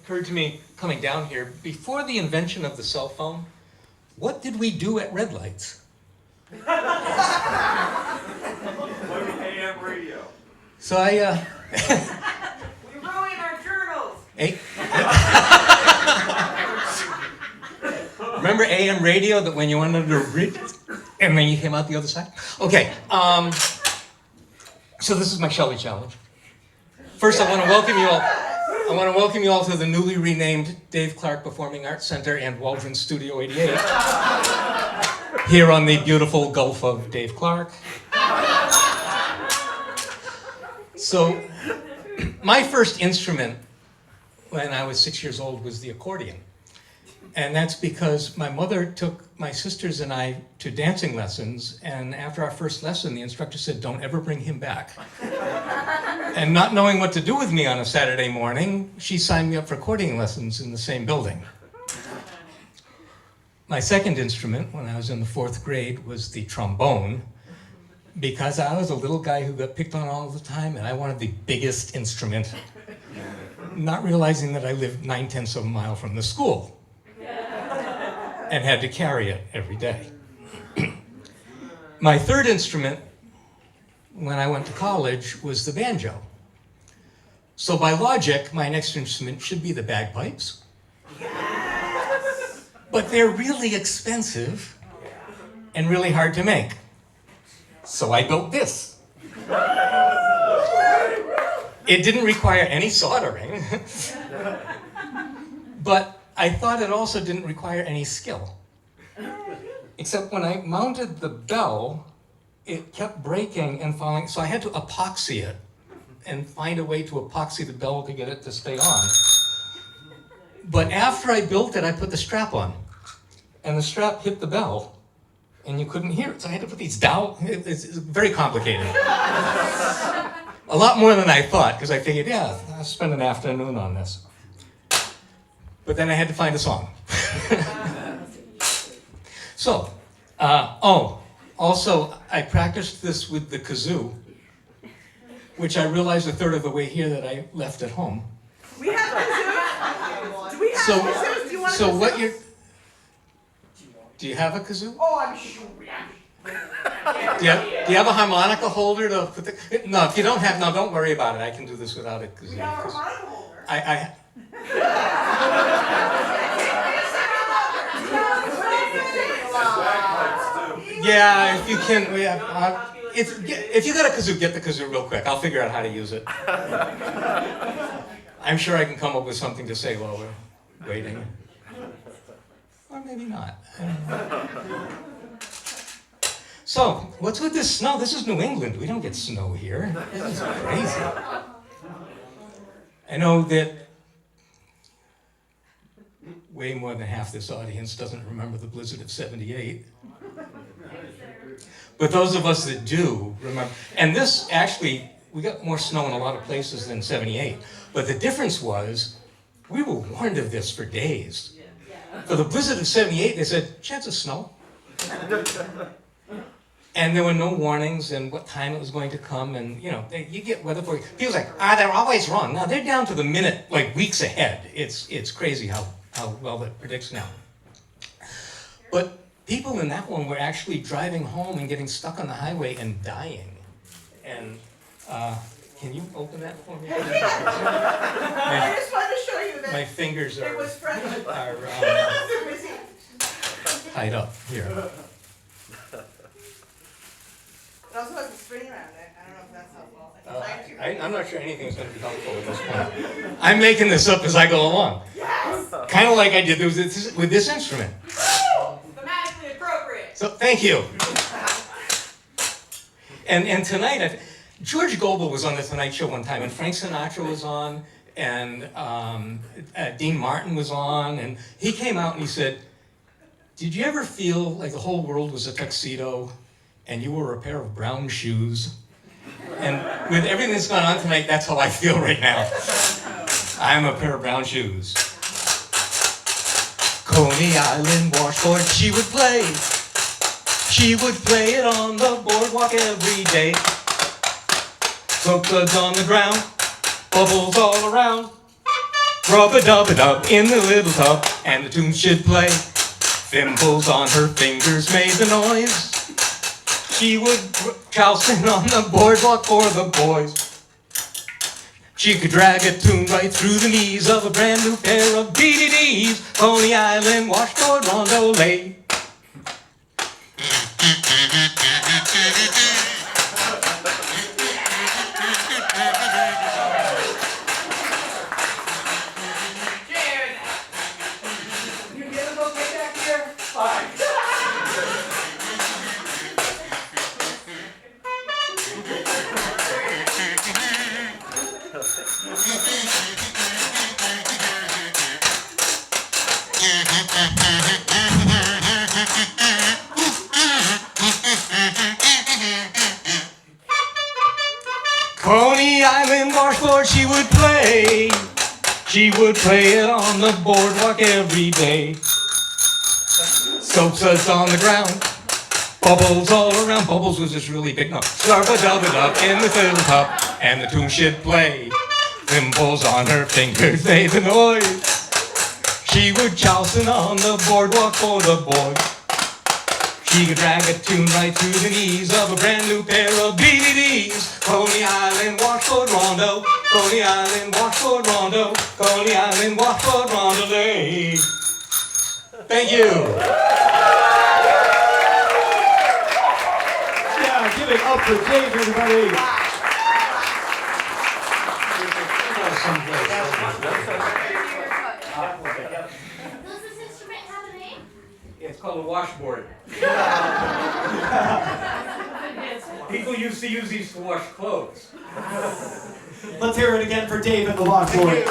occurred to me coming down here, before the invention of the cell phone, what did we do at red lights? AM radio. So I, We ruin our journals. Remember AM radio, that when you wanted to read, and then you came out the other side? Okay, so this is my Shelley Challenge. First, I want to welcome you all. I want to welcome you all to the newly renamed Dave Clark Performing Arts Center and Waldron Studio 88, here on the beautiful Gulf of Dave Clark. So, my first instrument when I was 6 years old was the accordion. And that's because my mother took my sisters and I to dancing lessons, and after our first lesson, the instructor said, "Don't ever bring him back." And not knowing what to do with me on a Saturday morning, she signed me up for accordion lessons in the same building. My second instrument, when I was in the 4th grade, was the trombone, because I was a little guy who got picked on all the time, and I wanted the biggest instrument, not realizing that I lived 9/10 of a mile from the school and had to carry it every day. My third instrument, when I went to college, was the banjo. So by logic, my next instrument should be the bagpipes. But they're really expensive and really hard to make. So I built this. It didn't require any soldering, but I thought it also didn't require any skill. Except when I mounted the bell, it kept breaking and falling, so I had to epoxy it and find a way to epoxy the bell to get it to stay on. But after I built it, I put the strap on, and the strap hit the bell, and you couldn't hear it, so I had to put these down. It's very complicated. A lot more than I thought, because I figured, yeah, I'll spend an afternoon on this. But then I had to find a song. So, also, I practiced this with the kazoo, which I realized a third of the way here that I left at home. We have kazoos. Do we have kazoos? Do you want a So kazoo? what you're... Do you have a kazoo? Oh, I'm sure. Do you have a harmonica holder to put the... No, if you don't have, no, don't worry about it. I can do this without a kazoo. We have a harmonica holder. Yeah, if you can, if you got a kazoo, get the kazoo real quick. I'll figure out how to use it. I'm sure I can come up with something to say while we're waiting. Or maybe not. I don't know. So, what's with this snow? This is New England. We don't get snow here. This is crazy. I know that way more than half this audience doesn't remember the blizzard of '78. But those of us that do remember, and this actually, we got more snow in a lot of places than '78. But the difference was, we were warned of this for days. For the blizzard of '78, they said, chance of snow. And there were no warnings and what time it was going to come, and you know, you get weather for people's like, they're always wrong. No, they're down to the minute, like weeks ahead. It's crazy how well that predicts now. But people in that one were actually driving home and getting stuck on the highway and dying. And can you open that for me? I just wanted to show you that My fingers it are was fresh. tied up here. It also has a spring around it. I don't know if that's helpful. I'm not sure anything's going to be helpful at this point. I'm making this up as I go along. Yes! Kind of like I did with this instrument. Thematically appropriate. So thank you. And tonight, George Gobel was on the Tonight Show one time, and Frank Sinatra was on, and Dean Martin was on, and he came out and he said, "Did you ever feel like the whole world was a tuxedo, and you were a pair of brown shoes?" And with everything that's gone on tonight, that's how I feel right now. I'm a pair of brown shoes. Coney Island washboard, she would play. She would play it on the boardwalk every day. Coconuts on the ground, bubbles all around. Rub-a-dub-a-dub in the little tub, and the tune should play. Thimbles on her fingers made the noise. She would jousting on the boardwalk for the boys. She could drag a tune right through the knees of a brand new pair of DVDs. Coney Island, Washboard, Roundelay. You get us okay back here? Fine. Coney Island washboard she would play. She would play it on the boardwalk every day. Soap suds on the ground, bubbles all around. Bubbles was this really big nut. Slurp-a-dub-a-dub in the little tub, and the tune should play. Thimbles on her fingers made the noise. She would jousting on the boardwalk for the boys. She could drag a tune right through the knees of a brand new pair of DVDs. Coney Island, Washboard, Rondo. Coney Island, Washboard, Rondo. Coney Island, Washboard, Roundelay. Thank you. Yeah, give it up for Dave, everybody. Does this instrument have a name? It's called a washboard. People used to use these to wash clothes. Let's hear it again for Dave and the Washboard.